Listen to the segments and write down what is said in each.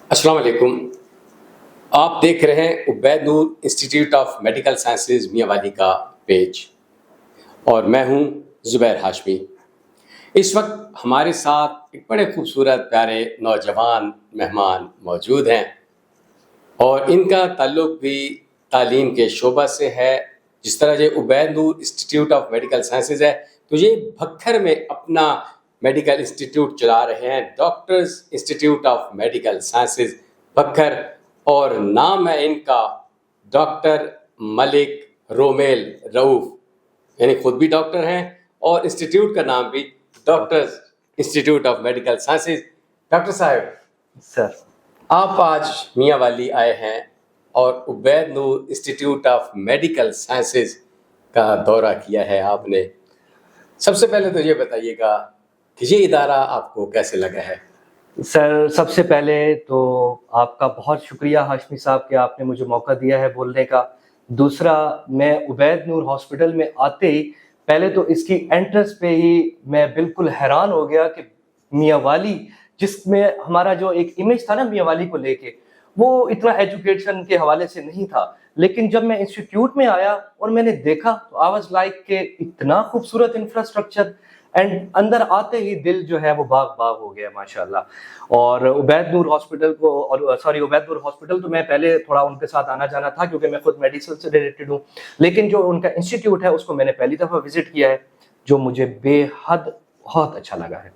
السلام علیکم. آپ دیکھ رہے ہیں عبید نور انسٹیٹیوٹ آف میڈیکل سائنسز میاں والی کا پیج اور میں ہوں زبیر ہاشمی. اس وقت ہمارے ساتھ ایک بڑے خوبصورت پیارے نوجوان مہمان موجود ہیں اور ان کا تعلق بھی تعلیم کے شعبہ سے ہے. جس طرح یہ عبید نور انسٹیٹیوٹ آف میڈیکل سائنسز ہے تو یہ بھکر میں اپنا میڈیکل انسٹیٹیوٹ چلا رہے ہیں، doctors institute of medical sciences Bhakkar, اور نام ہے ان کا ڈاکٹر ملک رومیل رؤوف، یعنی خود بھی ڈاکٹر ہیں اور انسٹیٹیوٹ کا نام بھی doctors institute of medical sciences. Doctor صاحب سر، آپ آج میاں والی آئے ہیں اور عبید نور انسٹیٹیوٹ آف میڈیکل سائنسز کا دورہ کیا ہے آپ نے. سب سے پہلے تو یہ بتائیے گا کہ یہ ادارہ آپ کو کیسے لگا ہے؟ سر سب سے پہلے تو آپ کا بہت شکریہ ہاشمی صاحب کہ آپ نے مجھے موقع دیا ہے بولنے کا. دوسرا، میں عبید نور ہاسپٹل میں آتے ہی پہلے تو اس کی انٹرنس پہ ہی میں بالکل حیران ہو گیا کہ میاں والی، جس میں ہمارا جو ایک امیج تھا نا میاں والی کو لے کے، وہ اتنا ایجوکیشن کے حوالے سے نہیں تھا. لیکن جب میں انسٹیٹیوٹ میں آیا اور میں نے دیکھا تو آئی واز لائک کہ اتنا خوبصورت انفراسٹرکچر، اینڈ اندر آتے ہی دل جو ہے وہ باغ باغ ہو گیا ماشاء اللہ. اور عبید نور ہاسپٹل کو، اور عبید نور ہاسپٹل تو میں پہلے تھوڑا ان کے ساتھ آنا جانا تھا کیونکہ میں خود میڈیسن سے ریلیٹڈ ہوں، لیکن جو ان کا انسٹیٹیوٹ ہے اس کو میں نے پہلی دفعہ وزٹ کیا ہے، جو مجھے بے حد بہت اچھا لگا ہے.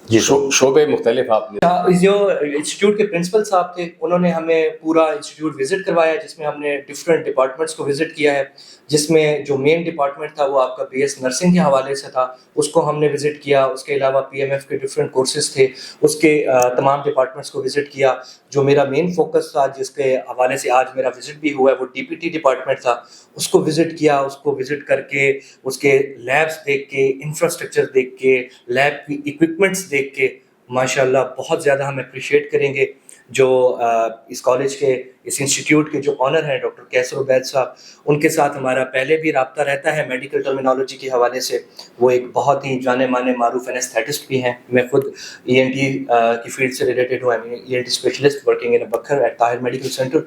جی شعبے مختلف آپ نے. جو انسٹیٹیوٹ کے پرنسپل صاحب تھے انہوں نے ہمیں پورا انسٹیٹیوٹ وزٹ کروایا، جس میں ہم نے ڈفرینٹ ڈپارٹمنٹس کو وزٹ کیا ہے، جس میں جو مین ڈپارٹمنٹ تھا وہ آپ کا بی ایس نرسنگ کے حوالے سے تھا، اس کو ہم نے وزٹ کیا. اس کے علاوہ پی ایم ایف کے ڈفرینٹ کورسز تھے، اس کے تمام ڈپارٹمنٹس کو وزٹ کیا. جو میرا مین فوکس تھا، جس کے حوالے سے آج میرا وزٹ بھی ہوا ہے، وہ ڈی پی ٹی ڈپارٹمنٹ تھا. اس کو وزٹ کیا، اس کو وزٹ کر کے اس کے لیبس دیکھ کے، انفراسٹرکچر دیکھ کے، لیب کی اکوپمنٹس دیکھ کے ماشاء اللہ بہت زیادہ ہم اپریشیٹ کریں گے جو اس کالج کے، اس انسٹیٹیوٹ کے جو آنر ہیں ڈاکٹر کیسر عبید صاحب. ان کے ساتھ ہمارا پہلے بھی رابطہ رہتا ہے میڈیکل ٹرمینالوجی کے حوالے سے. وہ ایک بہت ہی جانے مانے معروف اینستھیٹسٹ بھی ہیں. میں خود ای این ٹی کی فیلڈ سے ریلیٹڈ ہوں، E N T specialist working in Bhakkar at Tahir medical centre.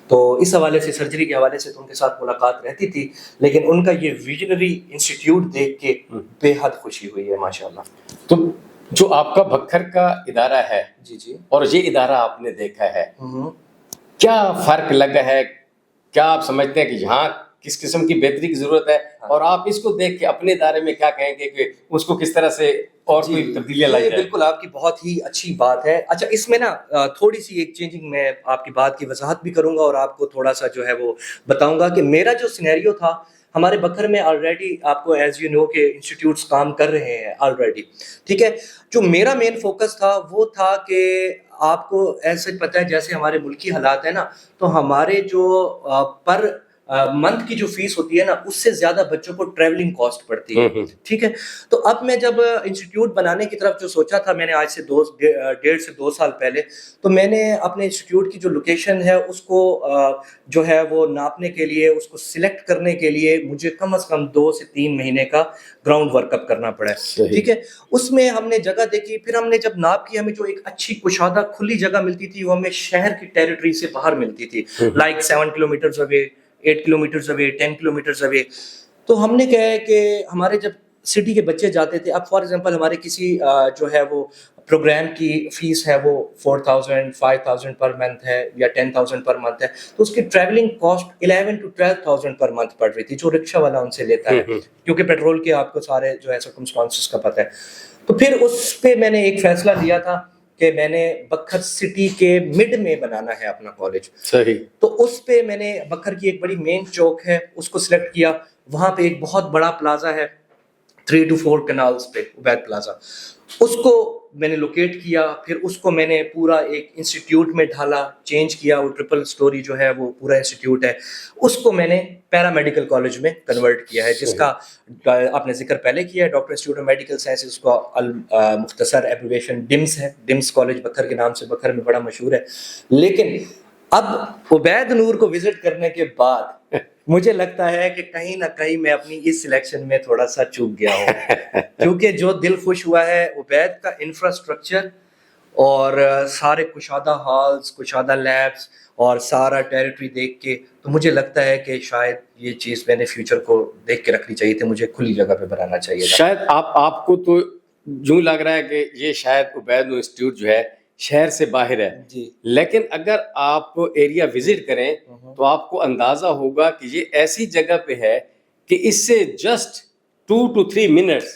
تو اس حوالے سے، سرجری کے حوالے سے تو ان کے ساتھ ملاقات رہتی تھی، لیکن ان کا یہ ویژنری انسٹیٹیوٹ دیکھ کے بے حد خوشی ہوئی ہے ماشاء اللہ. تو جو آپ کا بھکر کا ادارہ ہے جی اور یہ ادارہ آپ نے دیکھا ہے، کیا فرق لگا ہے؟ کیا آپ سمجھتے ہیں کہ یہاں کس قسم کی بہتری کی ضرورت ہے، اور آپ اس کو دیکھ کے اپنے ادارے میں کیا کہیں گے کہ اس کو کس طرح سے اور کوئی تبدیلیاں لائی جائے؟ بالکل، آپ کی بہت ہی اچھی بات ہے. اچھا، اس میں نا تھوڑی سی ایک چینجنگ، میں آپ کی بات کی وضاحت بھی کروں گا اور آپ کو تھوڑا سا جو ہے وہ بتاؤں گا کہ میرا جو سینیریو تھا ہمارے بکھر میں آلریڈی، آپ کو ایز یو نو کہ انسٹیٹیوٹس کام کر رہے ہیں آلریڈی، ٹھیک ہے. جو میرا مین فوکس تھا وہ تھا کہ آپ کو ایسے پتہ ہے جیسے ہمارے ملکی حالات ہیں نا، تو ہمارے جو پر منتھ کی جو فیس ہوتی ہے نا، اس سے زیادہ بچوں کو ٹریولنگ کاسٹ پڑتی ہے، ٹھیک ہے. تو اب میں جب انسٹیٹیوٹ بنانے کی طرف جو سوچا تھا، میں نے آج سے 1.5 سے 2 سال پہلے، تو میں نے اپنے انسٹیٹیوٹ کی جو لوکیشن ہے اس کو جو ہے وہ ناپنے کے لیے، اس کو سلیکٹ کرنے کے لیے مجھے کم از کم 2 سے 3 مہینے کا گراؤنڈ ورک اپ کرنا پڑا ہے، ٹھیک ہے. اس میں ہم نے جگہ دیکھی، پھر ہم نے جب ناپ کی، ہمیں جو ایک اچھی کشادہ کھلی جگہ ملتی تھی وہ ہمیں شہر کی ٹیریٹری سے باہر ملتی تھی، لائک 7 کلومیٹرز اوے، 8 کلومیٹرز اوے، 10 کلومیٹرز اوے. تو ہم نے کہا ہے کہ ہمارے جب سٹی کے بچے جاتے تھے، اب فار ایگزامپل ہمارے کسی جو ہے وہ پروگرام کی فیس ہے وہ 4,000 5,000 پر منتھ ہے یا 10,000 پر منتھ ہے، تو اس کی travelling cost 11,000 to 12,000 per month پڑ رہی تھی، جو رکشہ والا ان سے لیتا ہے، کیونکہ پیٹرول کے آپ کو سارے جو ہے سرکمسٹانسز کا پتہ ہے. تو پھر اس پہ میں نے ایک فیصلہ لیا تھا کہ میں نے بکھر سٹی کے مڈ میں بنانا ہے اپنا کالج. صحیح. تو اس پہ میں نے بکھر کی ایک بڑی مین چوک ہے اس کو سلیکٹ کیا. وہاں پہ ایک بہت بڑا پلازا ہے 3 to 4 کنالز پہ، عبید پلازا. اس کو میں نے لوکیٹ کیا، پھر اس کو میں نے پورا ایک انسٹیٹیوٹ میں ڈھالا، چینج کیا. وہ 3 سٹوری جو ہے وہ پورا انسٹیٹیوٹ ہے، اس کو میں نے پیرا میڈیکل کالج میں کنورٹ کیا ہے، جس کا آپ نے ذکر پہلے کیا ہے، doctor institute of medical science. اس کا مختصر ایبریویشن ڈمس ہے، ڈمس کالج بکھر کے نام سے بکھر میں بڑا مشہور ہے. لیکن اب عبید نور کو وزٹ کرنے کے بعد مجھے لگتا ہے کہ کہیں نہ کہیں میں اپنی اس سلیکشن میں تھوڑا سا چوک گیا ہوں، کیونکہ جو دل خوش ہوا ہے عبید کا انفراسٹرکچر اور سارے کشادہ ہالز، کشادہ لیبس اور سارا ٹیریٹری دیکھ کے تو مجھے لگتا ہے کہ شاید یہ چیز میں نے فیوچر کو دیکھ کے رکھنی چاہیے تھی، مجھے کھلی جگہ پہ بنانا چاہیے تھا. شاید آپ کو تو یوں لگ رہا ہے کہ یہ شاید عبید نور انسٹیٹیوٹ جو ہے شہر سے باہر ہے جی. لیکن اگر آپ ایریا وزٹ کریں تو آپ کو اندازہ ہوگا کہ یہ ایسی جگہ پہ ہے کہ اس سے جسٹ 2 to 3 منٹس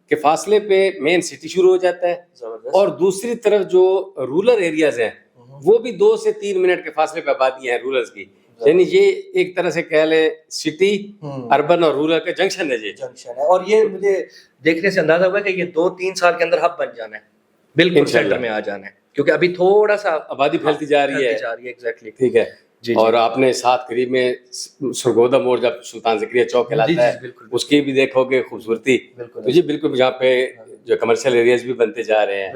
کے فاصلے پہ مین سٹی شروع ہو جاتا ہے زبردست. اور دوسری طرف جو رورل ایریاز ہیں وہ بھی 2 سے 3 منٹ کے فاصلے پہ آبادی ہیں رورلز کی. یعنی یہ ایک طرح سے کہہ لیں سٹی اربن اور رورل کا جنکشن ہے. یہ جنکشن ہے اور یہ مجھے دیکھنے سے اندازہ ہوا کہ یہ 2-3 سال کے اندر ہب بن جانا ہے، بالکل سینٹر میں آ جانا ہے، کیونکہ ابھی تھوڑا سا آبادی پھیلتی جا رہی ہے. ایگزیکٹلی. ٹھیک ہے. اور آپ نے ساتھ قریب میں سرگودا موڑ جب سلطان ذکریہ چوک کہلاتا ہے اس کی بھی دیکھو گے خوبصورتی. تو جی بالکل یہاں پہ جو کمرشل ایریاز بھی بنتے جا رہے ہیں.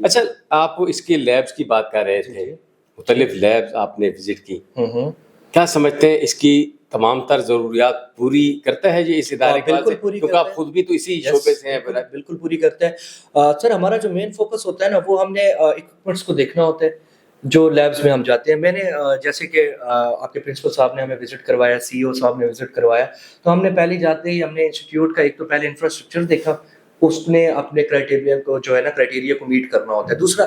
اچھا آپ اس کی لیبس کی بات کر رہے تھے، مختلف لیبس آپ نے وزٹ کی، کیا سمجھتے ہیں اس کی تمام تر ضروریات پوری کرتا ہے یہ اس ادارے کے بعد سے؟ کیونکہ آپ خود بھی تو اسی شعبے سے ہیں. بالکل پوری کرتا ہے سر. ہمارا جو مین فوکس ہوتا ہے نا وہ ہم نے اکوپمنٹس کو دیکھنا ہوتا ہے جو لیبس میں ہم جاتے ہیں. میں نے جیسے کہ آپ کے پرنسپل صاحب نے ہمیں وزٹ کروایا، سی او صاحب نے وزٹ کروایا، تو ہم نے پہلے جاتے ہی ہم نے انسٹیٹیوٹ کا ایک تو پہلے انفراسٹرکچر دیکھا، اس نے اپنے کرائٹیریا کو جو ہے نا کرائٹیریا کو میٹ کرنا ہوتا ہے. دوسرا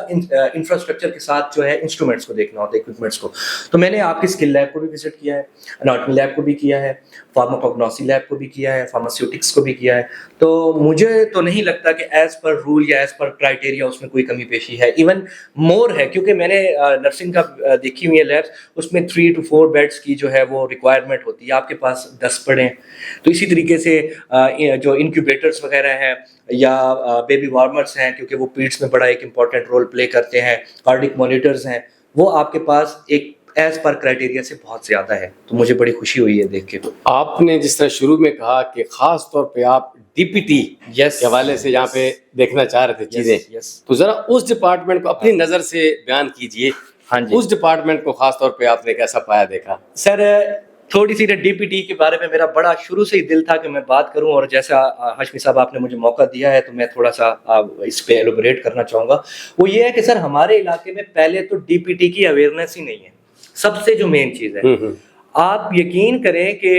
انفراسٹرکچر کے ساتھ جو ہے انسٹرومنٹس کو دیکھنا ہوتا ہے، اکوپمنٹس کو. تو میں نے آپ کی اسکل لیب کو بھی وزٹ کیا ہے، اناٹمی لیب کو بھی کیا ہے، فارماکوگنوسی لیب کو بھی کیا ہے، فارماسیوٹکس کو بھی کیا ہے. تو مجھے تو نہیں لگتا کہ ایز پر رول یا ایز پر کرائٹیریا اس میں کوئی کمی پیشی ہے. ایون مور ہے، کیونکہ میں نے نرسنگ کا دیکھی ہوئی ہے لیبس، اس میں 3 to 4 بیڈس کی جو ہے وہ ریکوائرمنٹ ہوتی ہے، آپ کے پاس 10 پڑے ہیں. تو اسی طریقے سے جو انکیوبیٹرس وغیرہ ہیں یا بیبی وارمرس ہیں، کیونکہ وہ پیڈس میں بڑا ایک امپورٹنٹ رول پلے کرتے ہیں، کارڈک مانیٹرز ہیں، وہ آپ کے پاس ایک ایز پر کرائٹیریا سے بہت زیادہ ہے. تو مجھے بڑی خوشی ہوئی ہے دیکھ کے. آپ نے جس طرح شروع میں کہا کہ خاص طور پہ آپ ڈی پی ٹی کے حوالے سے یہاں پہ دیکھنا چاہ رہے تھے چیزیں، تو ذرا اس ڈپارٹمنٹ کو اپنی نظر سے بیان کیجئے. ہاں جی. اس ڈپارٹمنٹ کو خاص طور پہ آپ نے کیسا پایا دیکھا؟ سر تھوڑی سی ڈی پی ٹی کے بارے میں میرا بڑا شروع سے ہی دل تھا کہ میں بات کروں، اور جیسا ہاشمی صاحب آپ نے مجھے موقع دیا ہے تو میں تھوڑا سا اس پہ ایلوبریٹ کرنا چاہوں گا. وہ یہ ہے کہ سر ہمارے علاقے میں پہلے تو ڈی پی ٹی کی اویئرنیس ہی نہیں ہے، سب سے جو مین چیز ہے. آپ یقین کریں کہ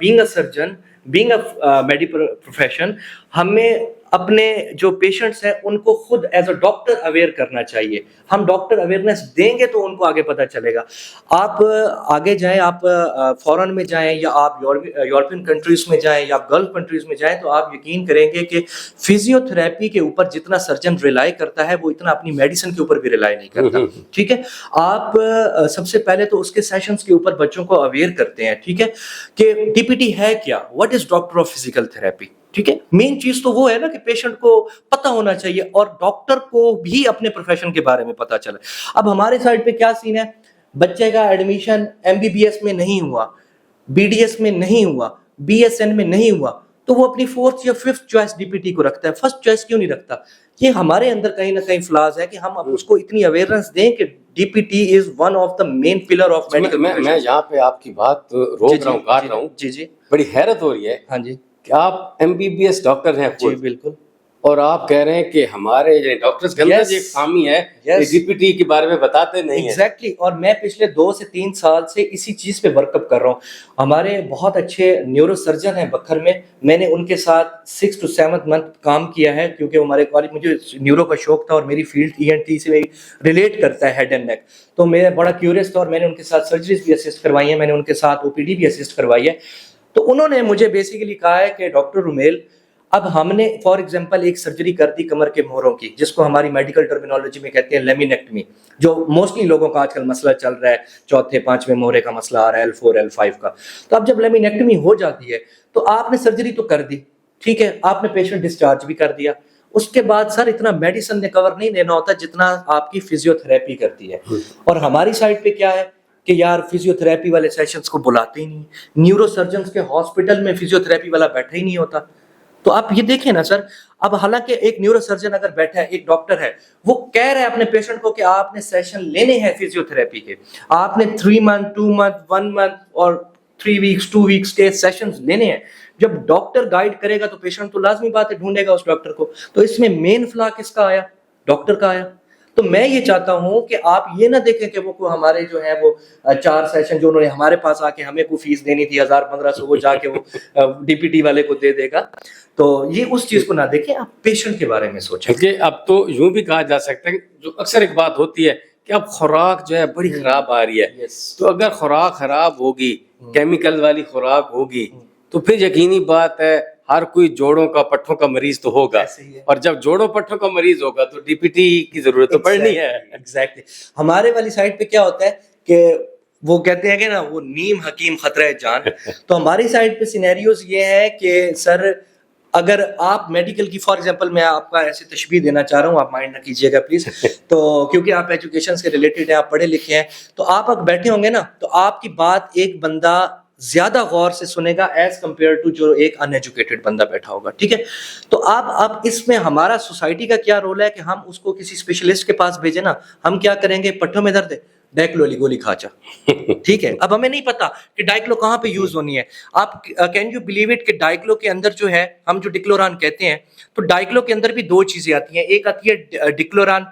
being a surgeon, being a medical profession, ہمیں اپنے جو پیشنٹس ہیں ان کو خود ایز اے ڈاکٹر اویئر کرنا چاہیے. ہم ڈاکٹر اویئرنیس دیں گے تو ان کو آگے پتہ چلے گا. آپ آگے جائیں، آپ فورن میں جائیں یا آپ یورپین کنٹریز میں جائیں یا آپ گلف کنٹریز میں جائیں، تو آپ یقین کریں گے کہ فزیو تھراپی کے اوپر جتنا سرجن ریلائی کرتا ہے وہ اتنا اپنی میڈیسن کے اوپر بھی ریلائی نہیں کرتا. ٹھیک ہے. آپ سب سے پہلے تو اس کے سیشنز کے اوپر بچوں کو اویئر کرتے ہیں، ٹھیک ہے، کہ ڈی پی ٹی ہے کیا، what is doctor of physical therapy. ٹھیک ہے. مین چیز تو وہ ہے نا کہ پیشنٹ کو پتہ ہونا چاہیے اور ڈاکٹر کو بھی اپنے پروفیشن کے بارے میں پتہ چلے. اب ہمارے سائڈ پہ کیا سین ہے، بچے کا admission M B B S میں نہیں ہوا، بی ڈی ایس میں نہیں ہوا، بی ایس این میں نہیں ہوا، تو وہ اپنی 4th یا 5th choice D P T کو رکھتا ہے، فرسٹ چوائس کیوں نہیں رکھتا؟ یہ ہمارے اندر کہیں نہ کہیں فلاز ہے کہ ہم اب اس کو اتنی اویئرنیس دیں کہ D P T is one of the main pillar of medical. میں یہاں پہ آپ کی بات روک رہا ہوں، کاٹ رہا ہوں. جی جی. بڑی حیرت ہو رہی ہے. ہاں جی. کہ آپ M B B S doctor ہیں جی بالکل، اور آپ کہہ رہے ہیں کہ ہمارے ڈاکٹرز کے اندر یہ خامی ہے کہ ڈی پی ٹی کے بارے میں بتاتے نہیں ہیں. ایگزیکٹلی. اور میں پچھلے 2 سے 3 سال سے اسی چیز پہ ورک اپ کر رہا ہوں. ہمارے بہت اچھے نیورو سرجن ہیں بکھر میں، میں نے ان کے ساتھ 6 to 7 منتھ کام کیا ہے، کیونکہ ہمارے کالج مجھے نیورو کا شوق تھا اور میری فیلڈ ای این ٹی سے ریلیٹ کرتا ہے، ہیڈ اینڈ نیک. تو میں بڑا کیوریس تھا اور میں نے ان کے ساتھ سرجریز بھی اسسٹ کروائی ہیں، میں نے ان کے ساتھ او پی ڈی بھی اسسٹ کروائی ہے. تو انہوں نے مجھے بیسیکلی کہا ہے کہ ڈاکٹر رومیل، اب ہم نے فار ایگزامپل ایک سرجری کر دی کمر کے مہروں کی، جس کو ہماری میڈیکل ٹرمینالوجی میں کہتے ہیں لیمینیکٹمی، جو موسٹلی لوگوں کا آج کل مسئلہ چل رہا ہے، 4تھے 5ویں مہرے کا مسئلہ آ رہا ہے، L4 L5 کا. تو اب جب لیمینیکٹمی ہو جاتی ہے تو آپ نے سرجری تو کر دی، ٹھیک ہے، آپ نے پیشنٹ ڈسچارج بھی کر دیا. اس کے بعد سر اتنا میڈیسن نے کور نہیں لینا ہوتا جتنا آپ کی فزیو تھراپی کرتی ہے. اور ہماری سائڈ پہ کیا ہے کہ یار فزیو تھراپی والے سیشنز کو بلاتے ہی نہیں، نیورو سرجنز کے ہاسپٹل میں فزیو تھراپی والا بیٹھا ہی نہیں ہوتا. تو آپ یہ دیکھیں نا سر، اب حالانکہ ایک نیورو سرجن اگر بیٹھا ہے، ایک ڈاکٹر ہے، وہ کہہ رہا ہے اپنے پیشنٹ کو کہ آپ نے سیشن لینے ہیں فزیو تھراپی کے، آپ نے 3 month 2 month 1 month اور 3 weeks 2 weeks کے سیشنز لینے ہیں. جب ڈاکٹر گائیڈ کرے گا تو پیشنٹ تو لازمی بات ہے ڈھونڈے گا اس ڈاکٹر کو. تو اس میں مین فلا کس کا آیا؟ ڈاکٹر کا آیا. تو میں یہ چاہتا ہوں کہ آپ یہ نہ دیکھیں کہ وہ ہمارے جو ہے وہ 4 سیشن جو انہوں نے ہمارے پاس آ کے ہمیں کوئی فیس دینی تھی 1000-1500 وہ جا کے وہ ڈی پی ٹی والے کو دے دے گا. تو یہ اس چیز کو نہ دیکھیں, آپ پیشنٹ کے بارے میں سوچیں. کہ اب تو یوں بھی کہا جا سکتا ہے جو اکثر ایک بات ہوتی ہے کہ اب خوراک جو ہے بڑی خراب آ رہی ہے, تو اگر خوراک خراب ہوگی, کیمیکل والی خوراک ہوگی, تو پھر یقینی بات ہے ہر کوئی جوڑوں کا پٹھوں کا مریض تو ہوگا, اور جب جوڑوں پٹھوں کا مریض ہوگا تو ڈی پی ٹی کی ضرورت تو پڑنی ہے. ایگزیکٹلی. ہمارے والی سائڈ پہ کیا ہوتا ہے کہ وہ کہتے ہیں کہ نا وہ نیم حکیم خطرہ جان. تو ہماری سائڈ پہ سینیریوز یہ ہے کہ سر اگر آپ میڈیکل کی, فار ایگزامپل میں آپ کا ایسے تشبیہ دینا چاہ رہا ہوں, آپ مائنڈ نہ کیجیے گا پلیز, تو کیونکہ آپ ایجوکیشن سے ریلیٹڈ ہیں, آپ پڑھے لکھے ہیں, تو آپ اگر بیٹھے ہوں گے نا تو آپ کی بات ایک بندہ زیادہ غور سے سنے گا ایز کمپیئر ٹو جو ایک ان ایجوکیٹڈ بندہ بیٹھا ہوگا, ٹھیک ہے. تو اب اس میں ہمارا سوسائٹی کا کیا رول ہے کہ ہم اس کو کسی اسپیشلسٹ کے پاس بھیجیں نا, ہم کیا کریں گے, پٹھوں میں درد ہے ڈائکلو والی گولی کھا جا, ٹھیک ہے. اب ہمیں نہیں پتا کہ ڈائکلو کہاں پہ یوز ہونی ہے. آپ کین یو بلیو اٹ کہ ڈائکلو کے اندر جو ہے ہم جو ڈکلوران کہتے ہیں, تو ڈائکلو کے اندر بھی 2 چیزیں آتی ہیں, ایک آتی ہے ڈکلوران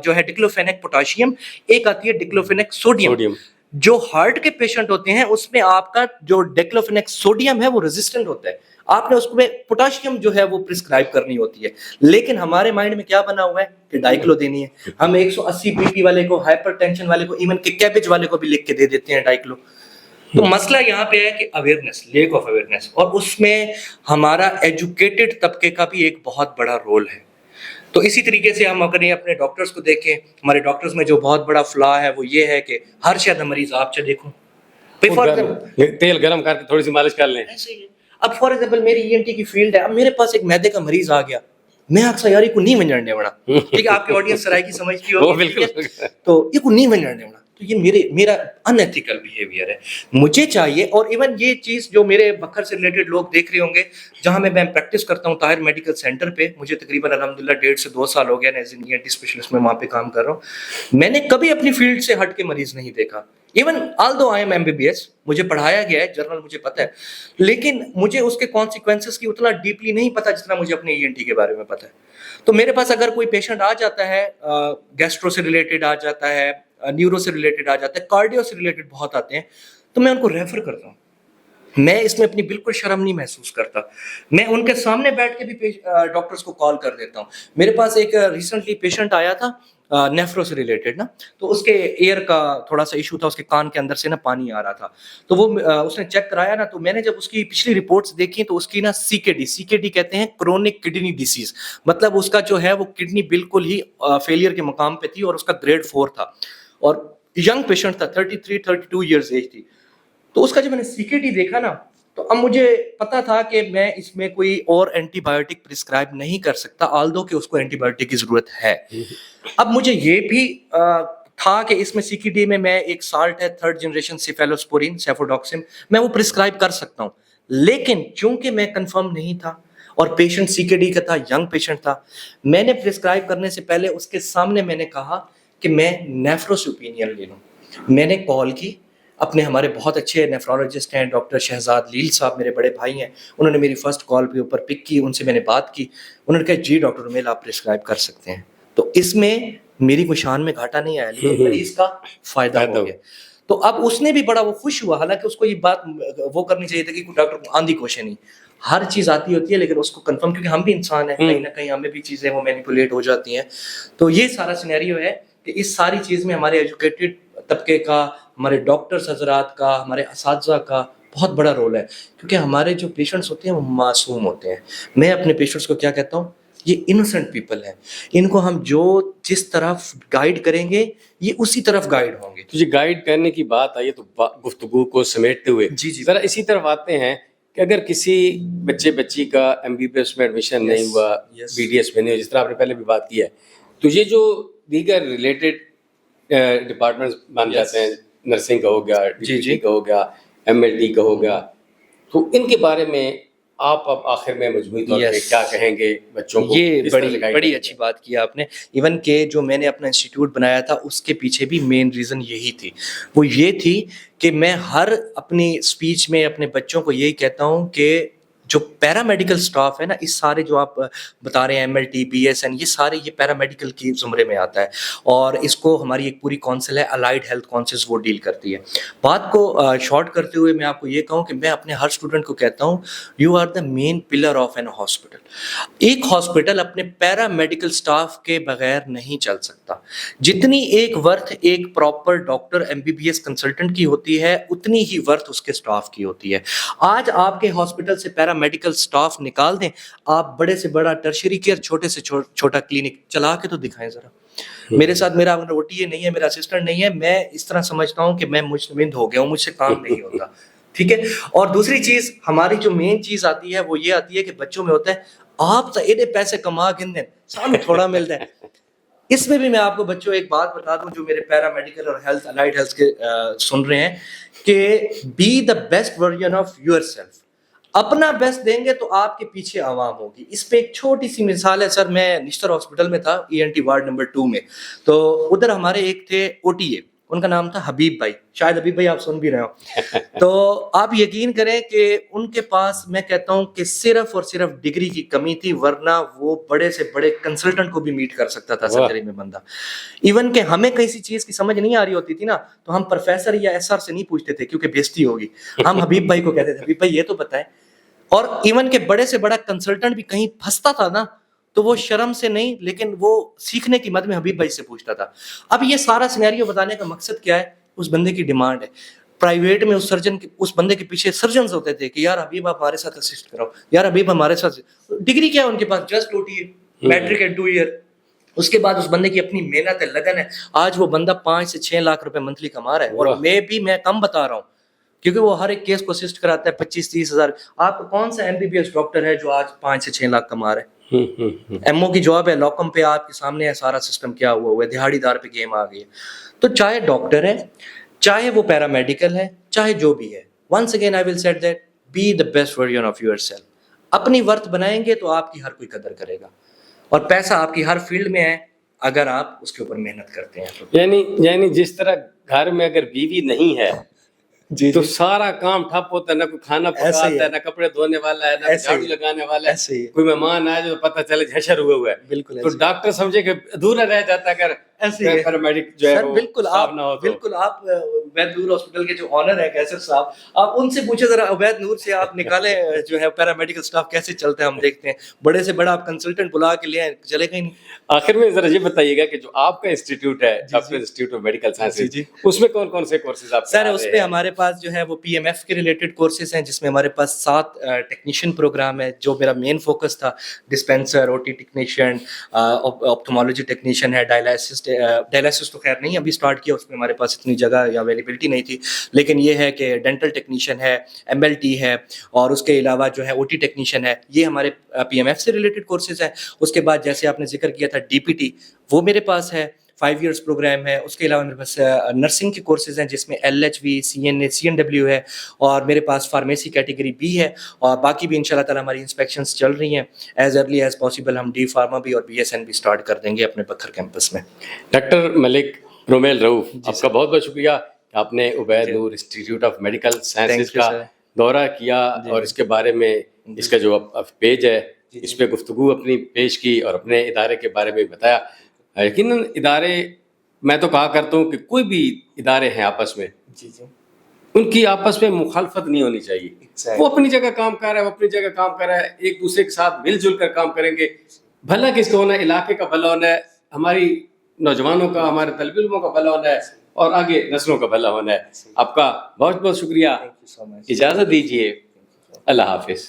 جو ہے ڈکلوفینک پوٹاشیم, ایک آتی ہے ڈکلوفینک سوڈیم. جو ہارٹ کے پیشنٹ ہوتے ہیں اس میں آپ کا جو ڈکلوفینک سوڈیم ہے وہ ریزسٹنٹ ہوتا ہے, آپ نے اس کو پوٹاشیم جو ہے وہ پرسکرائب کرنی ہوتی ہے. لیکن ہمارے مائنڈ میں کیا بنا ہوا ہے کہ ڈائکلو دینی ہے, ہم 180 بی پی والے کو, ہائپر ٹینشن والے کو, ایون کہ کیبج والے کو بھی لکھ کے دے دیتے ہیں ڈائکلو. تو مسئلہ یہاں پہ ہے کہ اویئرنیس, لیک آف اویئرنیس, اور اس میں ہمارا ایجوکیٹڈ طبقے کا بھی ایک بہت بڑا رول ہے. تو اسی طریقے سے ہم اگر اپنے ڈاکٹرز کو دیکھیں, ہمارے ڈاکٹرز میں جو بہت بڑا فلا ہے وہ یہ ہے کہ ہر شاید مریض آپ چاہ دیکھوں تیل گرم کر کے تھوڑی سی مالش کر لیں. اب فار ایگزامپل میری ای این ٹی کی فیلڈ ہے, اب میرے پاس ایک معدے کا مریض آ گیا, میں اکثر یاری کو نہیں ونجڑنے بڑا, ٹھیک ہے, آپ کی آڈینس سرائکی سمجھتی ہوگی, تو یہ کو نہیں ونجڑنے بڑا, تو یہ میرا ان ایتھیکل بیہیویئر ہے. مجھے چاہیے, اور ایون یہ چیز جو میرے بکر سے ریلیٹڈ لوگ دیکھ رہے ہوں گے, جہاں میں پریکٹس کرتا ہوں طاہر میڈیکل سینٹر پہ, مجھے تقریباً الحمدللہ 1.5 سے 2 سال ہو گیا as an E N T specialist میں وہاں پہ کام کر رہا ہوں. میں نے کبھی اپنی فیلڈ سے ہٹ کے مریض نہیں دیکھا, ایون آلدو آئی ایم MBBS, مجھے پڑھایا گیا ہے, جرنل مجھے پتہ ہے, لیکن مجھے اس کے کانسیکوینسز کی اتنا ڈیپلی نہیں پتا جتنا مجھے اپنے ای این ٹی کے بارے میں پتا ہے. تو میرے پاس اگر کوئی پیشنٹ آ جاتا ہے, گیسٹرو سے ریلیٹڈ آ جاتا ہے, نیورو سے ریلیٹڈ آ جاتا ہے, کارڈیو سے ریلیٹڈ بہت آتے ہیں, تو میں ان کو ریفر کرتا ہوں. میں اس میں اپنی بالکل شرم نہیں محسوس کرتا, میں ان کے سامنے بیٹھ کے بھی ڈاکٹرز کو کال کر دیتا ہوں. میرے پاس ایک ریسنٹلی پیشنٹ آیا تھا نیفرو سے ریلیٹڈ نا, تو اس کے ایئر کا تھوڑا سا ایشو تھا, اس کے کان کے اندر سے نا پانی آ رہا تھا, تو وہ اس نے چیک کرایا نا, تو میں نے جب اس کی پچھلی رپورٹس دیکھی تو اس کی نا CKD کہتے ہیں کرونک کڈنی ڈیزیز, مطلب اس کا جو ہے وہ کڈنی بالکل ہی فیلئر کے مقام پہ تھی, اور اس کا گریڈ 4 تھا, اور ینگ پیشنٹ تھا, 33-32 ایئرز ایج تھی. تو اس کا جب میں نے CKD دیکھا نا, تو اب مجھے پتا تھا کہ میں اس میں کوئی اور اینٹی بایوٹک پرسکرائب نہیں کر سکتا, آلدو کہ اس کو اینٹی بایوٹک کی ضرورت ہے. اب مجھے یہ بھی تھا کہ اس میں CKD میں ایک سالٹ ہے 3rd جنریشن سیفیلوسپورین سیفوڈاکسم, میں وہ پرسکرائب کر سکتا ہوں, لیکن چونکہ میں کنفرم نہیں تھا اور پیشنٹ CKD کا تھا, ینگ پیشنٹ تھا, میں نے پرسکرائب کرنے سے پہلے اس کے سامنے میں نے کہا کہ میں نیفرو سے اوپینین لے لوں. میں نے کال کی, اپنے ہمارے بہت اچھے نیفرولوجسٹ ہیں ڈاکٹر شہزاد لیل صاحب, میرے بڑے بھائی ہیں, انہوں نے میری فرسٹ کال پہ اوپر پک کی, ان سے میں نے بات کی, انہوں نے کہا جی ڈاکٹر رومیل آپ پرسکرائب کر سکتے ہیں. تو اس میں میری کوئی شان میں گھاٹا نہیں آیا, لیکن مریض کا فائدہ ہو گیا. تو اب اس نے بھی بڑا وہ خوش ہوا, حالانکہ اس کو یہ بات وہ کرنی چاہیے تھی کہ ڈاکٹر آندھی کوشش نہیں, ہر چیز آتی ہوتی ہے لیکن اس کو کنفرم, کیونکہ ہم بھی انسان ہیں, کہیں نہ کہیں ہمیں بھی چیزیں وہ مینیپولیٹ ہو جاتی ہیں. تو یہ سارا سینیریو ہے کہ اس ساری چیز میں ہمارے ایجوکیٹڈ طبقے کا, ہمارے ڈاکٹرز حضرات کا, ہمارے اساتذہ کا بہت بڑا رول ہے, کیونکہ ہمارے جو پیشنٹس ہوتے ہیں وہ معصوم ہوتے ہیں. میں اپنے پیشنٹس کو کیا کہتا ہوں, یہ انوسنٹ پیپل ہیں, ان کو ہم جس طرف گائیڈ کریں گے یہ اسی طرف گائیڈ ہوں گے. تو یہ گائیڈ کرنے کی بات آئی تو گفتگو کو سمیٹتے ہوئے جی ذرا اسی طرف آتے ہیں کہ اگر کسی بچی کا MBBS میں ایڈمیشن نہیں ہوا, BDS میں نہیں ہوا, جس طرح آپ نے پہلے بھی بات کی ہے, تو یہ جو دیگر ریلیٹڈ ڈپارٹمنٹس بن جاتے ہیں, نرسنگ کا ہو گیا, DPT کا ہو گیا, MLT کا ہو گیا, تو ان کے بارے میں آپ اب آخر میں مجموعی طور پہ کیا کہیں گے بچوں کو؟ یہ بڑی اچھی بات کی آپ نے. ایون کہ جو میں نے اپنا انسٹیٹیوٹ بنایا تھا اس کے پیچھے بھی مین ریزن یہی تھی, وہ یہ تھی کہ میں ہر اپنی اسپیچ میں اپنے بچوں کو یہی کہتا ہوں کہ جو پیرامیڈیکل سٹاف ہے نا، اس سارے جو آپ بتا رہے ہیں MLT BSN، یہ سارے یہ پیرامیڈیکل کی زمرے میں آتا ہے، اور اس کو ہماری ایک پوری کونسل ہے الائڈ ہیلتھ کونسلز، وہ ڈیل کرتی ہے. بات کو شارٹ کرتے ہوئے میں آپ کو یہ کہوں کہ میں اپنے ہر اسٹوڈنٹ کو کہتا ہوں you are the main pillar of an hospital. ایک ہاسپٹل اپنے پیرامیڈیکل سٹاف کے بغیر نہیں چل سکتا. جتنی ایک ورتھ ایک پراپر ڈاکٹر MBBS کنسلٹنٹ کی ہوتی ہے، اتنی ہی ورتھ اس کے سٹاف کی ہوتی ہے. آج آپ کے ہاسپٹل سے پیرامیڈیکل سٹاف نکال دیں، آپ بڑے سے بڑا ٹرشری کیئر، چھوٹے سے چھوٹا کلینک چلا کے تو دکھائیں ذرا. میرے ساتھ میرا OTA نہیں ہے، میرا اسسٹنٹ نہیں ہے، میں اس طرح سمجھتا ہوں کہ میں مشتمند ہو گیا ہوں، مجھ سے کام نہیں ہوتا. ٹھیک ہے. اور دوسری چیز ہماری جو مین چیز آتی ہے وہ یہ آتی ہے کہ بچوں میں ہوتا ہے آپ تو ایڈے پیسے کما کے دیں، سانو تھوڑا ملتا ہے. اس میں بھی میں آپ کو بچوں ایک بات بتا دوں جو میرے پیرامیڈیکل اور ہیلتھ الائڈ ہیلتھ کے سن رہے ہیں، کہ be the best version of yourself. اپنا بیسٹ دیں گے تو آپ کے پیچھے عوام ہوگی. اس پہ ایک چھوٹی سی مثال ہے. سر میں نشتر ہاسپٹل میں تھا ENT وارڈ نمبر 2 میں، تو ادھر ہمارے ایک تھے OTA، ان کا نام تھا حبیب بھائی. شاید حبیب بھائی آپ سن بھی رہے ہو. تو آپ یقین کریں کہ ان کے پاس میں کہتا ہوں کہ صرف اور صرف ڈگری کی کمی تھی، ورنہ وہ بڑے سے بڑے کنسلٹنٹ کو بھی میٹ کر سکتا تھا سرجری میں بندہ. ایون کہ ہمیں کسی چیز کی سمجھ نہیں آ رہی ہوتی تھی نا، تو ہم پروفیسر یا SR سے نہیں پوچھتے تھے کیونکہ بےزتی ہوگی. ہم حبیب بھائی کو کہتے تھے حبیب بھائی یہ تو بتائیں. اور ایون کہ بڑے سے بڑا کنسلٹنٹ بھی کہیں پھنستا تھا نا، تو وہ شرم سے نہیں لیکن وہ سیکھنے کی مد میں حبیب بھائی سے پوچھتا تھا. اب یہ سارا سینیریو بتانے کا مقصد کیا ہے؟ اس بندے کی ڈیمانڈ ہے. پرائیویٹ میں اس بندے کے پیچھے سرجنز ہوتے تھے کہ یار حبیب آپ ہمارے ساتھ اسسٹ کراؤ، یار حبیب ہمارے ساتھ. ڈگری کیا ہے ان کے پاس؟ Just OTA، matric and 2 year. اس کے بعد اس بندے کی اپنی محنت ہے، لگن ہے. آج وہ بندہ 5 سے 6 لاکھ روپے منتھلی کما رہا ہے. اور میں کم بتا رہا ہوں کیونکہ وہ ہر ایک کیس کو اسسٹ کراتا ہے 25-30 ہزار. آپ کو کون سا MBBS ڈاکٹر ہے جو آج 5 سے 6 لاکھ کما رہا ہے؟ MO کی جاب ہے، لاکم پہ آپ کے سامنے ہے سارا سسٹم کیا ہوا ہے، دہاڑی دار پہ گیم آ گئی ہے. تو چاہے ڈاکٹر ہے، چاہے وہ پیرامیڈیکل ہے، چاہے جو بھی ہے، once again I will say that be the best version of yourself. اپنی ورتھ بنائیں گے تو آپ کی ہر کوئی قدر کرے گا، اور پیسہ آپ کی ہر فیلڈ میں ہے اگر آپ اس کے اوپر محنت کرتے ہیں. یعنی جس طرح گھر میں اگر بیوی نہیں ہے تو سارا کام ٹھپ ہوتا ہے، نہ کوئی کھانا پکاتا ہے، نہ کپڑے دھونے والا ہے، نہ جھاڑو لگانے والا ہے. کوئی مہمان آئے جو پتہ چلے جھشر ہوئے ہوئے ہے، بالکل تو ڈاکٹر سمجھے کہ ادھورا رہ جاتا ہے اگر پیرامیڈک جو ہے بالکل آپ عبید نور ہاسپٹل کے جو آنر ہے کیسر صاحب، آپ ان سے پوچھیں ذرا عبید نور سے آپ نکالیں جو ہے پیرامیڈیکل سٹاف کیسے چلتا ہے. ہم دیکھتے ہیں بڑے سے بڑا آپ کنسلٹنٹ بلا کے لے آئیں، چلے گا ہی نہیں. آخر میں ذرا یہ بتائیے گا کہ جو آپ کا انسٹیٹیوٹ ہے doctor institute of medical sciences, اس میں کون کون سے کورسز آپ سر؟ اس پہ ہمارے پاس جو ہے وہ PMF کے ریلیٹڈ کورسز ہیں، جس میں ہمارے پاس 7 ٹیکنیشین پروگرام ہے. جو میرا مین فوکس تھا ڈسپینسر، OT ٹیکنیشین، آپتھمالوجی ٹیکنیشین ہے، ڈائلائسس تو خیر نہیں ابھی اسٹارٹ کیا، اس میں ہمارے پاس اتنی جگہ یا اویلیبلٹی نہیں تھی، لیکن یہ ہے کہ ڈینٹل ٹیکنیشین ہے، MLT ہے، اور اس کے علاوہ جو ہے OT ٹیکنیشین ہے. یہ ہمارے PMF سے ریلیٹڈ کورسز ہیں. اس کے بعد جیسے آپ نے ذکر کیا تھا DPT، وہ میرے پاس ہے، 5 ایئرس پروگرام ہے. اس کے علاوہ میرے پاس نرسنگ کے کورسز ہیں جس میں LHV، CNA، CNW ہے، اور میرے پاس فارمیسی کیٹیگری B ہے. اور باقی بھی انشاءاللہ تعالی ہماری انسپیکشنز چل رہی ہیں. ایز ارلی ایز پاسبل ہم D فارما بھی اور BSN بھی اسٹارٹ کر دیں گے اپنے پتھر کیمپس میں. ڈاکٹر ملک رومیل رؤوف، آپ کا بہت بہت شکریہ. آپ نے عبید نور انسٹیٹیوٹ آف میڈیکل سائنسز کا دورہ کیا اور اس کے بارے میں اس کا جو پیج ہے اس پہ گفتگو اپنی پیش کی اور اپنے ادارے کے بارے میں بتایا. یقیناً ادارے، میں تو کہا کرتا ہوں کہ کوئی بھی ادارے ہیں آپس میں، ان کی آپس میں مخالفت نہیں ہونی چاہیے. وہ اپنی جگہ کام کر رہا ہے، وہ اپنی جگہ کام کر رہا ہے، ایک دوسرے کے ساتھ مل جل کر کام کریں گے. بھلا کس کو ہونا ہے؟ علاقے کا بھلا ہونا ہے، ہماری نوجوانوں کا، ہمارے طالب علموں کا بھلا ہونا ہے، اور آگے نسلوں کا بھلا ہونا ہے. آپ کا بہت بہت شکریہ. اجازت دیجیے. اللہ حافظ.